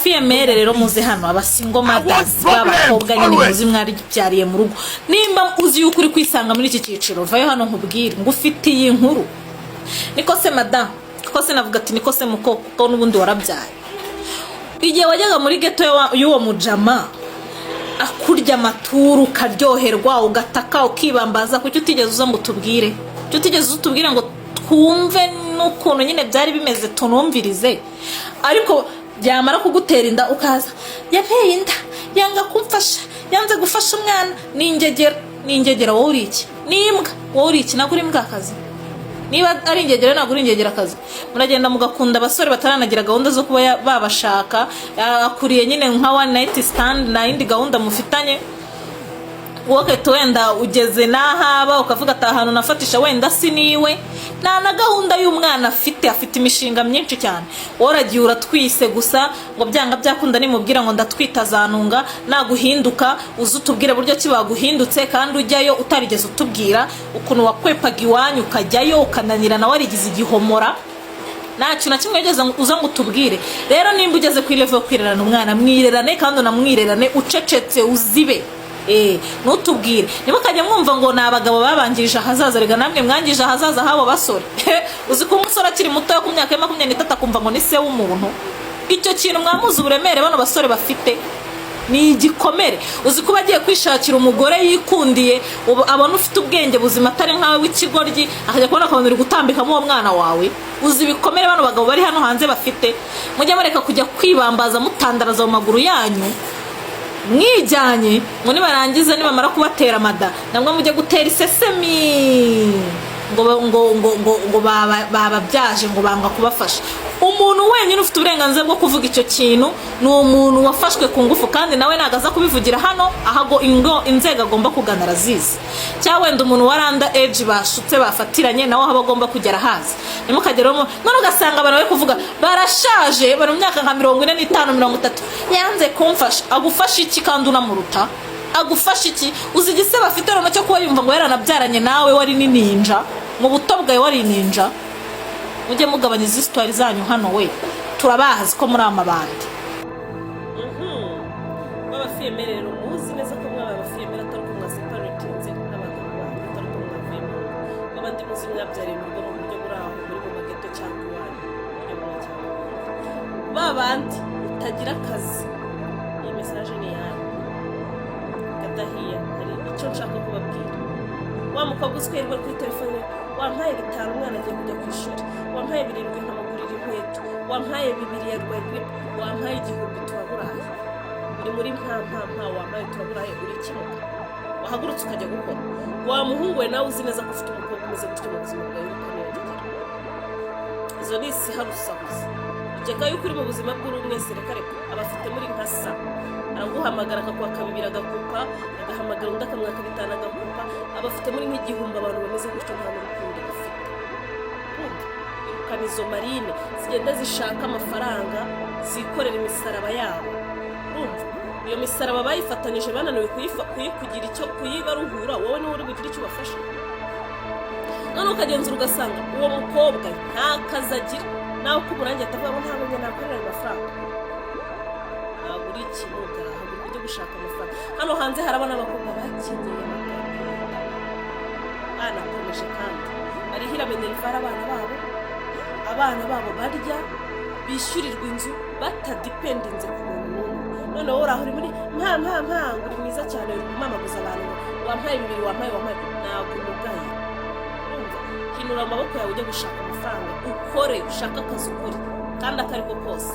abafiyemere rero muze hano abasingo mothers b'abakobwa nyine muzi mwari byariye mu rugo, nimba uzi yuko uri kwisanga muri iki cyiciro vayo hano nkubwire ngo ufite iyi nkuru. Niko se madam, niko se navuga ati niko se muko n'ubundi warabyaye. Igihe wajyaga muri ghetto y'uwo mujama akurya amaturu karyoherwa ugataka ukibambaza, kuki utigeze uza ngo tubwire, kuki utigeze utubwire ngo twumve n'ukuntu nyine byari bimeze tunumvirize. Ariko byamara kugutera inda ukaza yanteye inda yanga kumfasha yanze gufasha umwana, n'ingegera wowe uri iki, n'imbwa wowe uri iki, nako uri imbwa akazi. Niba ari ingegera ntabwo uri ingegera akazi. Muragenda mugakunda abasore bataranagira gahunda zo kuba babashaka, akuriye nyine nka one night stand na indi gahunda mufitanye. Wowe wenda ugeze nahaba ukavuga ati ahantu nafatisha wenda siniwe, na gahunda y'umwana afite imishinga myinshi cyane. Woragiye uratwise gusa ngo byanga byakunda nimubwira ngo ndatwita zanunga, naguhinduka uzutubwire buryo ki baguhindutse, kandi ujyayo utarigeze utubwira ukuntu wakwepaga iwanyu ukajyayo ukananira na warigize igihomora. Ntacyo na kimwe ugeze uza ngo utubwire. Rero nimba ugeze ku level yo kwirerana umwana, mwirerane kandi unamwirerane ucecetse uzibe. Nutubwire nimukajya mwumva ngo nabagabo babangirije ahazaza, rega namwe mwangije ahazaza habo basore. Uzi ko umusore akiri muto yo ku myaka ya 23 akumva ngo ni se w'umuntu. Icyo kintu mwamuzi uburemere bano basore bafite ni igikomere. Uzi ko bagiye kwishakira umugore yikundiye, abona ufite ubwenge buzima atari nkawe w'ikigoryi, akajya kubona akabona uri gutambikamo uwo mwana wawe. Uzi ibikomere bano bagabo bari hano hanze bafite. Mujye mureka kujya kwibambaza mutandaraza mu maguru yanyu mwijyanye ngo nibarangiza nibamara kubatera amada nabwo mujye gutera isesemi ngo bababyaje ngo banga kubafasha. Umuntu wenyine ufite uburenganzira bwo kuvuga icyo kintu ni umuntu wafashwe ku ngufu, kandi nawe nagaza kubivugira hano ahago inzego agomba kugana arazizi. Cyangwa wenda umuntu waranda age bashutse bafatiranye nawe haba agomba kugera hazi. Nimukageramo none ugasanga abantu bari kuvuga barashaje bari mu myaka nka 45 30, yanze kumfasha. Agufasha iki kandi unamuruta? Agufasha iki? Uzi igise bafite rano cyo kuba yumva ngo yaranabyaranye nawe wari ninja mu buto bwawe wari ninja. Mujye mugabanya izi story zanyu hano we, turabahazi ko muri amabandi. Babafiyemere rero muzi neza ko mwaba abafiyemere atari ko mwaseparatinze n'abagabo banyu, atari ko mwavemo babandi muzi mwabyariye mu rugo mu buryo buraho muri mu mageto cyangwa iwanyu buryo bw'acyangwa babandi utagira akazi. Iyi message ni yanyu gatahiya, hari icyo nshaka kubabwira. Wa mukobwa uswerwa kuri telefone, wampaye 5 umwana agiye kujya ku ishuri, wampaye 7 nkamugurira inkweto, wampaye 2 ya rwego, wampaye 1000 turaburaye. Uri muri mpa wampaye turaburaye uri kimuka, wahagurutse ukajya gukora. Wa muhungu we nawe uzi neza ko ufite umukobwa umeze gutyo mu buzima bwawe ukamwegera. Izo ni isi harusabuza. Ugeka yuko uri mu buzima bw'urumwese reka abafite muri nkasa araguhamagara akakuha 2 agakupa, agahamagara undi akamwaka 5 agakupa. Abafite muri nk'igihumbi abantu bameze gutyo nta n'urukundo bafite. Irukana izo marine zigenda zishaka amafaranga zikorera imisaraba yabo. Iyo misaraba bayifatanyije bananiwe kuyikugira icyo kuyibaruhura, wowe niwe uri bugira icyo bafasha. None ukagenzura ugasanga uwo mukobwa nta kazi agira, nawe ko umurangi atavuga ngo ntabwo njye nakorera amafaranga. Ntabwo uri ikimuga, ntabwo ujya gushaka amafaranga. Hano hanze harabana abakobwa bakenyeye banakomeje kandi barihira minerivare abana babo barya bishyurirwa inzu batadipendinze ku muntu n'umwe. None wowe uraho uri muri uri mwiza cyane uri kumamaguza abantu wampaye 2 wampaye ntabwo umugaye. Hinura amaboko yawe ujye gushaka amafaranga ukore, ushaka akazi ukore kandi akariko kose.